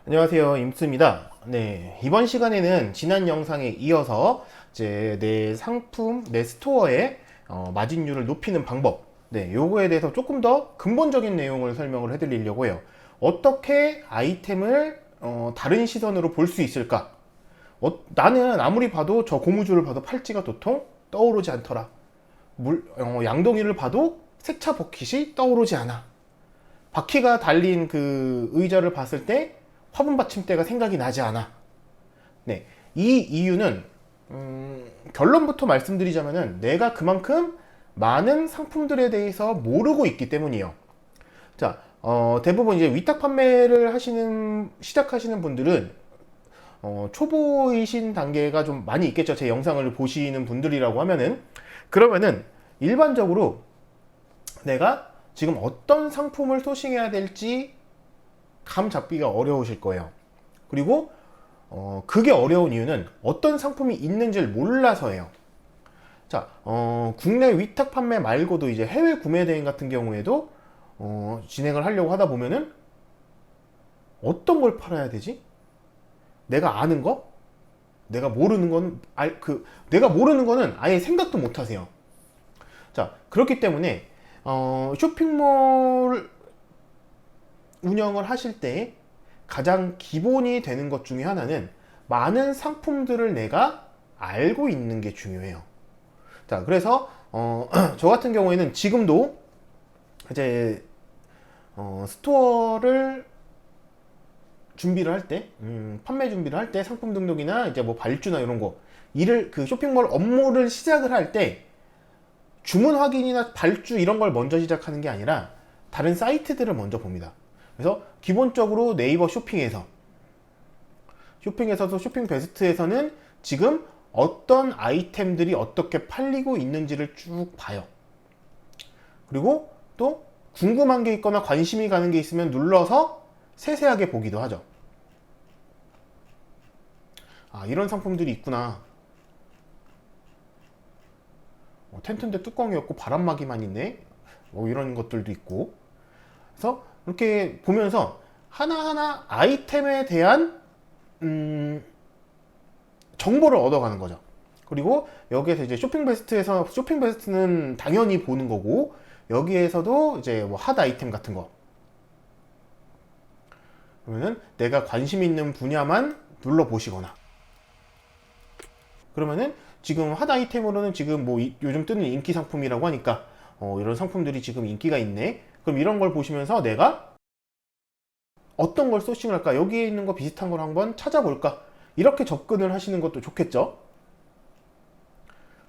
안녕하세요, 임수입니다. 네, 이번 시간에는 지난 영상에 이어서 이제 내 상품, 내 스토어의 마진율을 높이는 방법, 요거에 대해서 조금 더 근본적인 내용을 설명을 해드리려고 해요. 어떻게 아이템을 다른 시선으로 볼 수 있을까? 나는 아무리 봐도 저 고무줄을 봐도 팔찌가 도통 떠오르지 않더라. 양동이를 봐도 세차 버킷이 떠오르지 않아. 바퀴가 달린 그 의자를 봤을 때 화분 받침대가 생각이 나지 않아. 네, 이 이유는 결론부터 말씀드리자면은 내가 그만큼 많은 상품들에 대해서 모르고 있기 때문이에요. 자, 대부분 이제 위탁 판매를 시작하시는 분들은 초보이신 단계가 좀 많이 있겠죠. 제 영상을 보시는 분들이라고 하면은 그러면은 일반적으로 내가 지금 어떤 상품을 소싱해야 될지 감 잡기가 어려우실 거예요. 그리고 그게 어려운 이유는 어떤 상품이 있는지를 몰라서예요. 자, 국내 위탁 판매 말고도 이제 해외 구매 대행 같은 경우에도 진행을 하려고 하다 보면은 어떤 걸 팔아야 되지? 내가 아는 거? 내가 모르는 건 내가 모르는 거는 아예 생각도 못 하세요. 자, 그렇기 때문에 쇼핑몰 운영을 하실 때 가장 기본이 되는 것 중에 하나는 많은 상품들을 내가 알고 있는 게 중요해요. 자, 그래서 저 같은 경우에는 지금도 이제 스토어를 준비를 할 때, 판매 준비를 할 때 상품 등록이나 이제 뭐 발주나 이런 거 그 쇼핑몰 업무를 시작을 할 때 주문 확인이나 발주 이런 걸 먼저 시작하는 게 아니라 다른 사이트들을 먼저 봅니다. 그래서 기본적으로 네이버 쇼핑에서도 쇼핑 베스트에서는 지금 어떤 아이템들이 어떻게 팔리고 있는지를 쭉 봐요. 그리고 또 궁금한 게 있거나 관심이 가는 게 있으면 눌러서 세세하게 보기도 하죠. 아, 이런 상품들이 있구나. 텐트인데 뚜껑이 없고 바람막이만 있네. 뭐 이런 것들도 있고. 그래서 이렇게 보면서 하나하나 아이템에 대한 정보를 얻어가는 거죠. 그리고 여기에서 이제 쇼핑 베스트는 당연히 보는 거고, 여기에서도 이제 뭐 핫 아이템 같은 거. 그러면은 내가 관심 있는 분야만 눌러보시거나. 그러면은 지금 핫 아이템으로는 지금 뭐 요즘 뜨는 인기 상품이라고 하니까 이런 상품들이 지금 인기가 있네. 그럼 이런 걸 보시면서 내가 어떤 걸 소싱을 할까? 여기에 있는 거 비슷한 걸 한번 찾아볼까? 이렇게 접근을 하시는 것도 좋겠죠?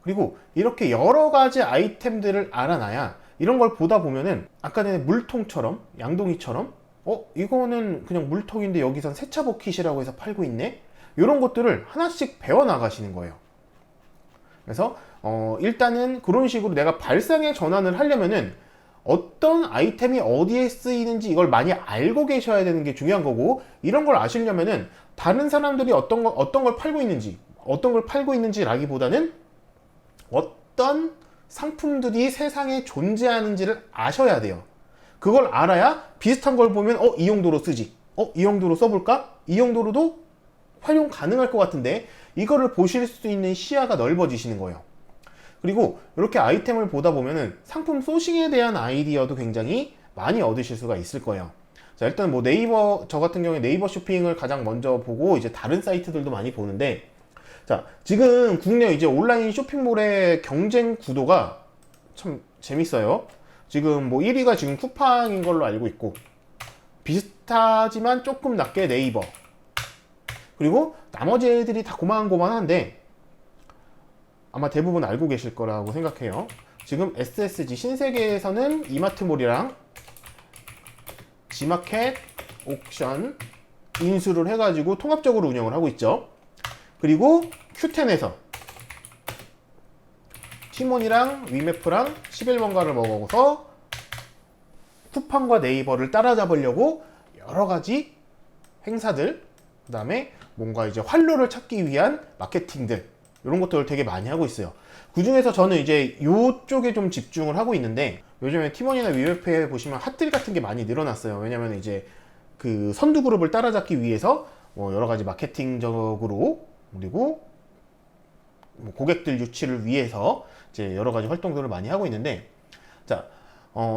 그리고 이렇게 여러 가지 아이템들을 알아놔야 이런 걸 보다 보면은 아까 전에 물통처럼, 양동이처럼 이거는 그냥 물통인데 여기선 세차 버킷이라고 해서 팔고 있네? 이런 것들을 하나씩 배워 나가시는 거예요. 그래서 일단은 그런 식으로 내가 발상의 전환을 하려면은 어떤 아이템이 어디에 쓰이는지 이걸 많이 알고 계셔야 되는 게 중요한 거고, 이런 걸 아시려면은 다른 사람들이 어떤 걸 팔고 있는지라기보다는 어떤 상품들이 세상에 존재하는지를 아셔야 돼요. 그걸 알아야 비슷한 걸 보면 이 용도로 쓰지, 이 용도로 써볼까? 이 용도로도 활용 가능할 것 같은데, 이거를 보실 수 있는 시야가 넓어지시는 거예요. 그리고 이렇게 아이템을 보다 보면은 상품 소싱에 대한 아이디어도 굉장히 많이 얻으실 수가 있을 거예요. 자, 일단 뭐 저 같은 경우에 네이버 쇼핑을 가장 먼저 보고 이제 다른 사이트들도 많이 보는데, 자, 지금 국내 이제 온라인 쇼핑몰의 경쟁 구도가 참 재밌어요. 지금 뭐 1위가 지금 쿠팡인 걸로 알고 있고, 비슷하지만 조금 낮게 네이버. 그리고 나머지 애들이 다 고만고만한데 아마 대부분 알고 계실 거라고 생각해요. 지금 SSG 신세계에서는 이마트몰이랑 G마켓, 옥션, 인수를 해가지고 통합적으로 운영을 하고 있죠. 그리고 Q10에서 티몬이랑 위메프랑 11번가를 먹어서 쿠팡과 네이버를 따라잡으려고 여러 가지 행사들, 그 다음에 뭔가 이제 활로를 찾기 위한 마케팅들, 이런 것들을 되게 많이 하고 있어요. 그 중에서 저는 이제 이쪽에 좀 집중을 하고 있는데, 요즘에 티몬이나 위메프에 보시면 핫딜 같은 게 많이 늘어났어요. 왜냐면 이제 그 선두 그룹을 따라잡기 위해서 여러 가지 마케팅적으로 그리고 고객들 유치를 위해서 이제 여러 가지 활동들을 많이 하고 있는데, 자,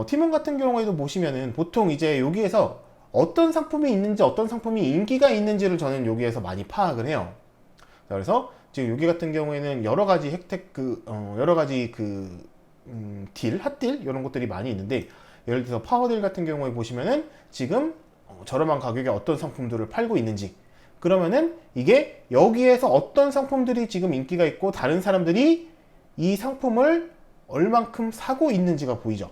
티몬 같은 경우에도 보시면은 보통 이제 여기에서 어떤 상품이 있는지 어떤 상품이 인기가 있는지를 저는 여기에서 많이 파악을 해요. 자, 그래서 지금 여기 같은 경우에는 여러 가지 혜택 여러 가지 딜, 핫딜 이런 것들이 많이 있는데, 예를 들어서 파워딜 같은 경우에 보시면은 지금 저렴한 가격에 어떤 상품들을 팔고 있는지, 그러면은 이게 여기에서 어떤 상품들이 지금 인기가 있고 다른 사람들이 이 상품을 얼만큼 사고 있는지가 보이죠.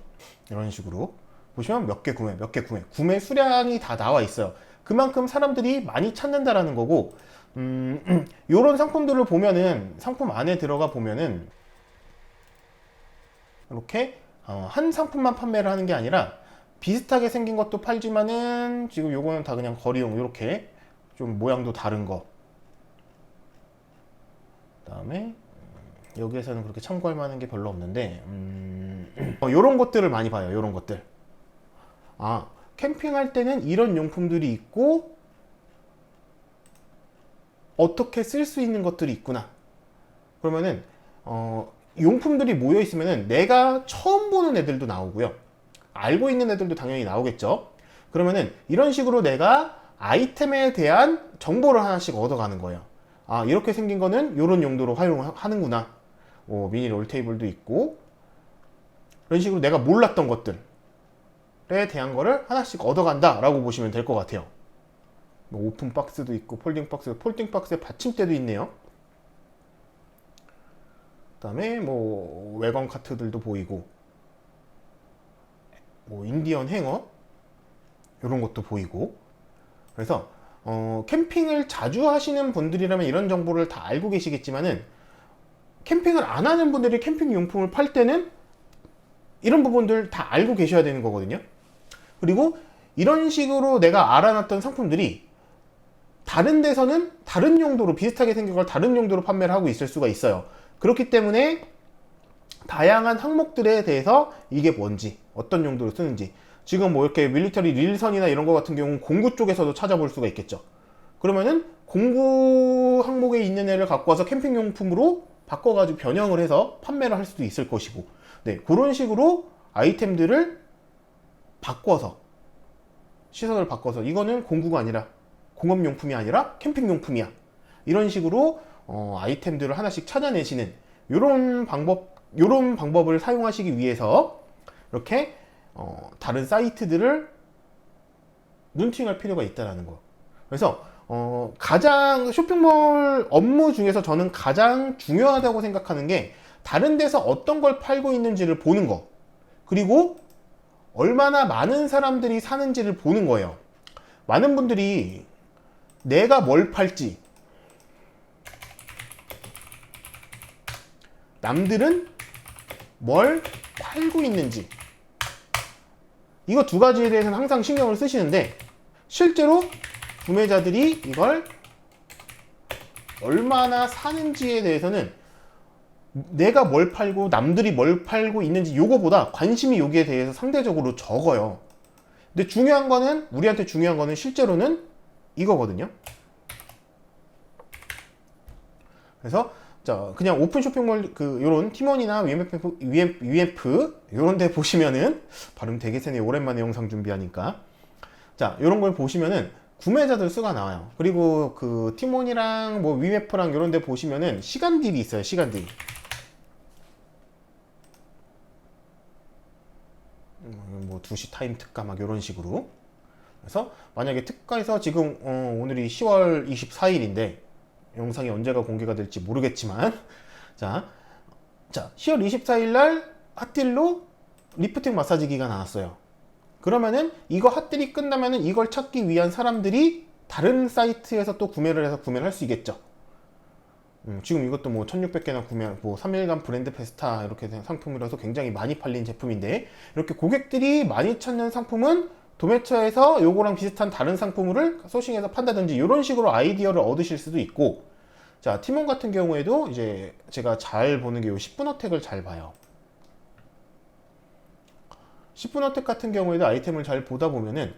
이런 식으로 보시면 몇 개 구매 수량이 다 나와 있어요. 그만큼 사람들이 많이 찾는다라는 거고, 요런 상품들을 보면은 상품 안에 들어가 보면은 이렇게 한 상품만 판매를 하는 게 아니라 비슷하게 생긴 것도 팔지만은 지금 요거는 다 그냥 거리용, 이렇게 좀 모양도 다른 거. 그다음에 여기에서는 그렇게 참고할 만한 게 별로 없는데, 요런 것들을 많이 봐요. 요런 것들. 아, 캠핑할 때는 이런 용품들이 있고 어떻게 쓸 수 있는 것들이 있구나. 그러면은 용품들이 모여 있으면은 내가 처음 보는 애들도 나오고요, 알고 있는 애들도 당연히 나오겠죠. 그러면은 이런 식으로 내가 아이템에 대한 정보를 하나씩 얻어가는 거예요. 아, 이렇게 생긴 거는 이런 용도로 활용하는구나. 미니 롤테이블도 있고, 이런 식으로 내가 몰랐던 것들에 대한 거를 하나씩 얻어간다 라고 보시면 될 것 같아요. 오픈 박스도 있고 폴딩 박스에 받침대도 있네요. 그 다음에 외관 카트들도 보이고, 인디언 행어 이런 것도 보이고. 그래서 캠핑을 자주 하시는 분들이라면 이런 정보를 다 알고 계시겠지만은, 캠핑을 안 하는 분들이 캠핑 용품을 팔 때는 이런 부분들 다 알고 계셔야 되는 거거든요. 그리고 이런 식으로 내가 알아놨던 상품들이 다른 데서는 다른 용도로, 비슷하게 생긴 걸 다른 용도로 판매를 하고 있을 수가 있어요. 그렇기 때문에 다양한 항목들에 대해서 이게 뭔지, 어떤 용도로 쓰는지, 지금 이렇게 밀리터리 릴선이나 이런 거 같은 경우는 공구 쪽에서도 찾아볼 수가 있겠죠. 그러면은 공구 항목에 있는 애를 갖고 와서 캠핑용품으로 바꿔가지고 변형을 해서 판매를 할 수도 있을 것이고, 네, 그런 식으로 아이템들을 바꿔서, 시선을 바꿔서, 이거는 공구가 아니라, 공업용품이 아니라 캠핑용품이야, 이런 식으로 아이템들을 하나씩 찾아내시는 요런 방법을 사용하시기 위해서 이렇게 다른 사이트들을 눈팅할 필요가 있다는 거. 그래서 가장 쇼핑몰 업무 중에서 저는 가장 중요하다고 생각하는 게, 다른 데서 어떤 걸 팔고 있는지를 보는 거, 그리고 얼마나 많은 사람들이 사는지를 보는 거예요. 많은 분들이 내가 뭘 팔지, 남들은 뭘 팔고 있는지, 이거 두 가지에 대해서는 항상 신경을 쓰시는데, 실제로 구매자들이 이걸 얼마나 사는지에 대해서는 내가 뭘 팔고 남들이 뭘 팔고 있는지 요거보다 관심이 여기에 대해서 상대적으로 적어요. 근데 중요한 거는, 우리한테 중요한 거는 실제로는 이거거든요. 그래서 자, 그냥 오픈 쇼핑몰 요런 티몬이나 UMF 요런 데 보시면은, 발음 되게 세네, 오랜만에 영상 준비하니까. 자, 요런 걸 보시면은 구매자들 수가 나와요. 그리고 티몬이랑 UMF랑 요런 데 보시면은 시간딜이 있어요. 시간딜. 2시 타임 특가 막 요런 식으로. 그래서 만약에 특가에서 지금 오늘이 10월 24일인데 영상이 언제가 공개가 될지 모르겠지만, 자 10월 24일 날 핫딜로 리프팅 마사지기가 나왔어요. 그러면은 이거 핫딜이 끝나면은 이걸 찾기 위한 사람들이 다른 사이트에서 또 구매를 할 수 있겠죠. 지금 이것도 1600개나 3일간 브랜드 페스타 이렇게 된 상품이라서 굉장히 많이 팔린 제품인데, 이렇게 고객들이 많이 찾는 상품은 도매처에서 요거랑 비슷한 다른 상품을 소싱해서 판다든지, 이런 식으로 아이디어를 얻으실 수도 있고. 자, 티몬 같은 경우에도 이제 제가 잘 보는 게 요 10분 어택을 잘 봐요. 10분 어택 같은 경우에도 아이템을 잘 보다 보면은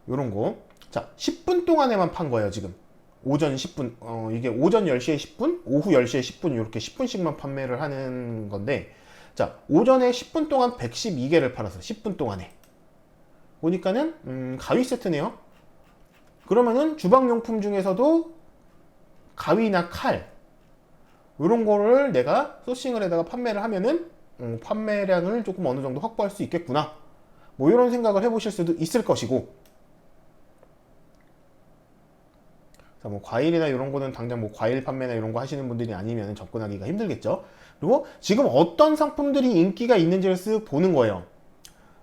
요런 거, 자, 10분 동안에만 판 거예요, 지금. 오전 10분, 이게 오전 10시에 10분, 오후 10시에 10분, 이렇게 10분씩만 판매를 하는 건데, 자, 오전에 10분 동안 112개를 팔았어, 10분 동안에. 보니까는, 가위 세트네요. 그러면은 주방용품 중에서도 가위나 칼, 이런 거를 내가 소싱을 해다가 판매를 하면은, 판매량을 조금 어느 정도 확보할 수 있겠구나. 뭐 이런 생각을 해보실 수도 있을 것이고, 자, 뭐 과일이나 이런 거는 당장 뭐 과일 판매나 이런 거 하시는 분들이 아니면 접근하기가 힘들겠죠. 그리고 지금 어떤 상품들이 인기가 있는지를 쓱 보는 거예요.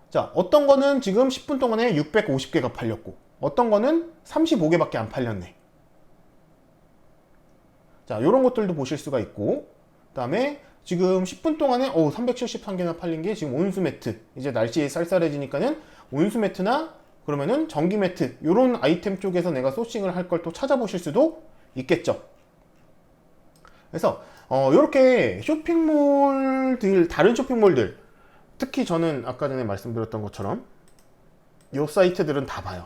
자, 어떤 거는 지금 10분 동안에 650개가 팔렸고, 어떤 거는 35개밖에 안 팔렸네. 자, 이런 것들도 보실 수가 있고, 그 다음에 지금 10분 동안에 373개나 팔린 게 지금 온수 매트. 이제 날씨 쌀쌀해지니까는 온수 매트나 그러면은 전기 매트, 이런 아이템 쪽에서 내가 소싱을 할 걸 또 찾아보실 수도 있겠죠. 그래서 이렇게 쇼핑몰들, 다른 쇼핑몰들, 특히 저는 아까 전에 말씀드렸던 것처럼 이 사이트들은 다 봐요.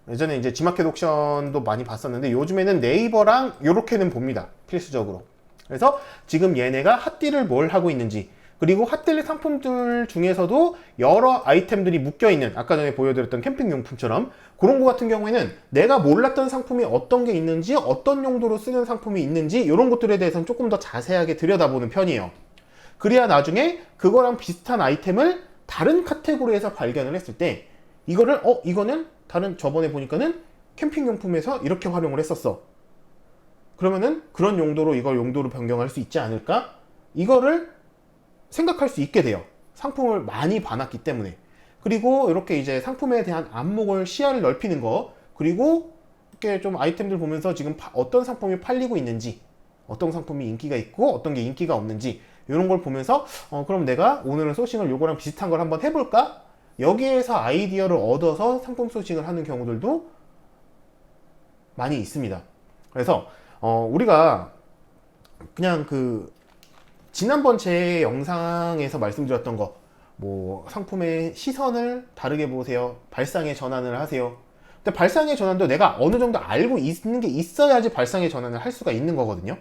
예전에 이제 지마켓 옥션도 많이 봤었는데 요즘에는 네이버랑 이렇게는 봅니다, 필수적으로. 그래서 지금 얘네가 핫딜을 뭘 하고 있는지, 그리고 핫딜 상품들 중에서도 여러 아이템들이 묶여있는, 아까 전에 보여드렸던 캠핑용품처럼 그런 거 같은 경우에는 내가 몰랐던 상품이 어떤 게 있는지, 어떤 용도로 쓰는 상품이 있는지, 이런 것들에 대해서는 조금 더 자세하게 들여다보는 편이에요. 그래야 나중에 그거랑 비슷한 아이템을 다른 카테고리에서 발견을 했을 때 이거를 이거는 다른, 저번에 보니까는 캠핑용품에서 이렇게 활용을 했었어, 그러면은 그런 용도로 이걸 용도로 변경할 수 있지 않을까? 이거를 생각할 수 있게 돼요. 상품을 많이 봐놨기 때문에. 그리고 이렇게 이제 상품에 대한 안목을, 시야를 넓히는 거, 그리고 이렇게 좀 아이템들 보면서 지금 어떤 상품이 팔리고 있는지, 어떤 상품이 인기가 있고 어떤 게 인기가 없는지, 이런 걸 보면서 그럼 내가 오늘은 소싱을 요거랑 비슷한 걸 한번 해볼까? 여기에서 아이디어를 얻어서 상품 소싱을 하는 경우들도 많이 있습니다. 그래서 우리가 그냥 지난번 제 영상에서 말씀드렸던 거, 뭐 상품의 시선을 다르게 보세요, 발상의 전환을 하세요. 근데 발상의 전환도 내가 어느 정도 알고 있는 게 있어야지 발상의 전환을 할 수가 있는 거거든요.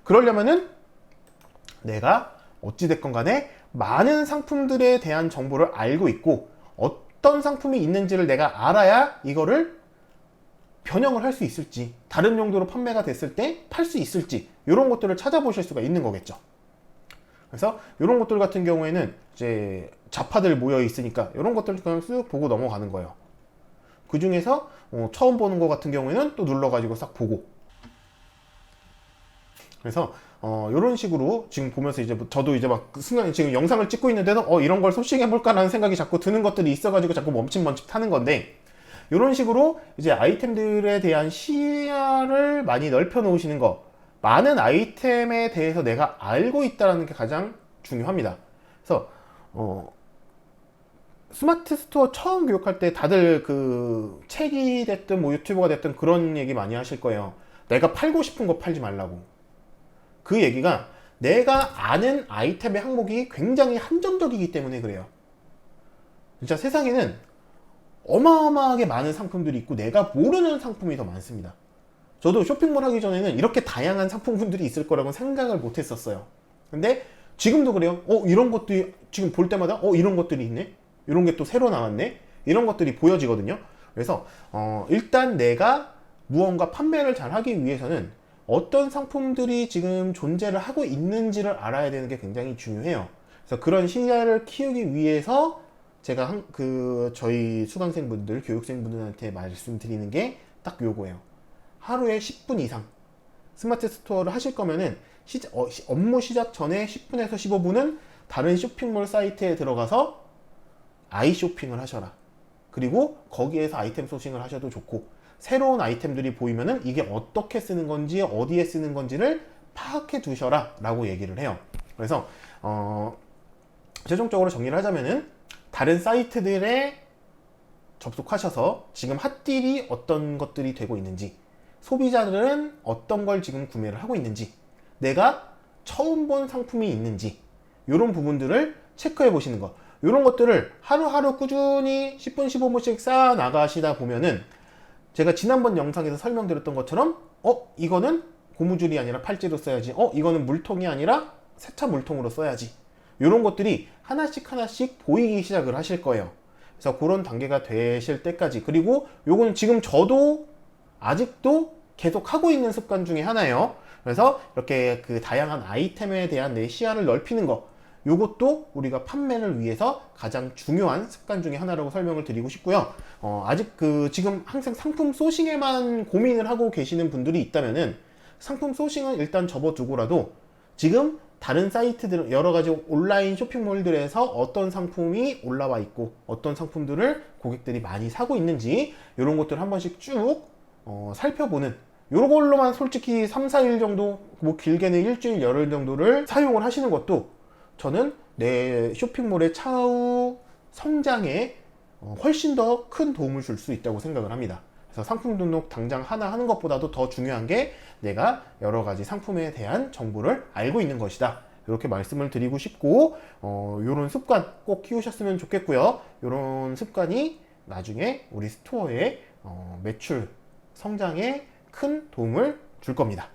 그러려면은 내가 어찌됐건 간에 많은 상품들에 대한 정보를 알고 있고, 어떤 상품이 있는지를 내가 알아야 이거를 변형을 할 수 있을지, 다른 용도로 판매가 됐을 때 팔 수 있을지, 이런 것들을 찾아보실 수가 있는 거겠죠. 그래서 이런 것들 같은 경우에는 이제 자파들 모여 있으니까 이런 것들을 그냥 쓱 보고 넘어가는 거예요. 그 중에서 처음 보는 거 같은 경우에는 또 눌러가지고 싹 보고. 그래서 이런 식으로 지금 보면서 이제 저도 이제 막 순간 지금 영상을 찍고 있는데도 이런 걸 소싱해볼까라는 생각이 자꾸 드는 것들이 있어가지고 자꾸 멈칫멈칫 하는 건데, 이런 식으로 이제 아이템들에 대한 시야를 많이 넓혀 놓으시는 거, 많은 아이템에 대해서 내가 알고 있다는 게 가장 중요합니다. 그래서 스마트 스토어 처음 교육할 때 다들 책이 됐든 뭐 유튜버가 됐든 그런 얘기 많이 하실 거예요. 내가 팔고 싶은 거 팔지 말라고. 그 얘기가 내가 아는 아이템의 항목이 굉장히 한정적이기 때문에 그래요. 진짜 세상에는 어마어마하게 많은 상품들이 있고 내가 모르는 상품이 더 많습니다. 저도 쇼핑몰 하기 전에는 이렇게 다양한 상품군들이 있을 거라고 생각을 못 했었어요. 근데 지금도 그래요. 이런 것들이 지금 볼 때마다 이런 것들이 있네, 이런 게 또 새로 나왔네, 이런 것들이 보여지거든요. 그래서 일단 내가 무언가 판매를 잘 하기 위해서는 어떤 상품들이 지금 존재를 하고 있는지를 알아야 되는 게 굉장히 중요해요. 그래서 그런 시야를 키우기 위해서 제가 저희 수강생분들, 교육생분들한테 말씀드리는 게 딱 요거예요. 하루에 10분 이상 스마트 스토어를 하실 거면은 업무 시작 전에 10분에서 15분은 다른 쇼핑몰 사이트에 들어가서 아이 쇼핑을 하셔라. 그리고 거기에서 아이템 소싱을 하셔도 좋고, 새로운 아이템들이 보이면은 이게 어떻게 쓰는 건지, 어디에 쓰는 건지를 파악해 두셔라 라고 얘기를 해요. 그래서 최종적으로 정리를 하자면은 다른 사이트들에 접속하셔서 지금 핫딜이 어떤 것들이 되고 있는지, 소비자들은 어떤 걸 지금 구매를 하고 있는지, 내가 처음 본 상품이 있는지, 이런 부분들을 체크해 보시는 거. 이런 것들을 하루하루 꾸준히 10분, 15분씩 쌓아 나가시다 보면은 제가 지난번 영상에서 설명드렸던 것처럼 이거는 고무줄이 아니라 팔찌로 써야지, 이거는 물통이 아니라 세차 물통으로 써야지, 이런 것들이 하나씩 하나씩 보이기 시작을 하실 거예요. 그래서 그런 단계가 되실 때까지, 그리고 요거는 지금 저도 아직도 계속 하고 있는 습관 중에 하나예요. 그래서 이렇게 그 다양한 아이템에 대한 내 시야를 넓히는 거, 요것도 우리가 판매를 위해서 가장 중요한 습관 중에 하나라고 설명을 드리고 싶고요. 아직 지금 항상 상품 소싱에만 고민을 하고 계시는 분들이 있다면은 상품 소싱은 일단 접어두고라도 지금 다른 사이트들, 여러 가지 온라인 쇼핑몰들에서 어떤 상품이 올라와 있고 어떤 상품들을 고객들이 많이 사고 있는지 이런 것들 한 번씩 쭉 살펴보는, 요걸로만 솔직히 3, 4일 정도, 뭐 길게는 일주일, 열흘 정도를 사용을 하시는 것도 저는 내 쇼핑몰의 차후 성장에 훨씬 더 큰 도움을 줄 수 있다고 생각을 합니다. 그래서 상품 등록 당장 하나 하는 것보다도 더 중요한 게 내가 여러 가지 상품에 대한 정보를 알고 있는 것이다. 이렇게 말씀을 드리고 싶고, 이런 습관 꼭 키우셨으면 좋겠고요. 이런 습관이 나중에 우리 스토어의 매출 성장에 큰 도움을 줄 겁니다.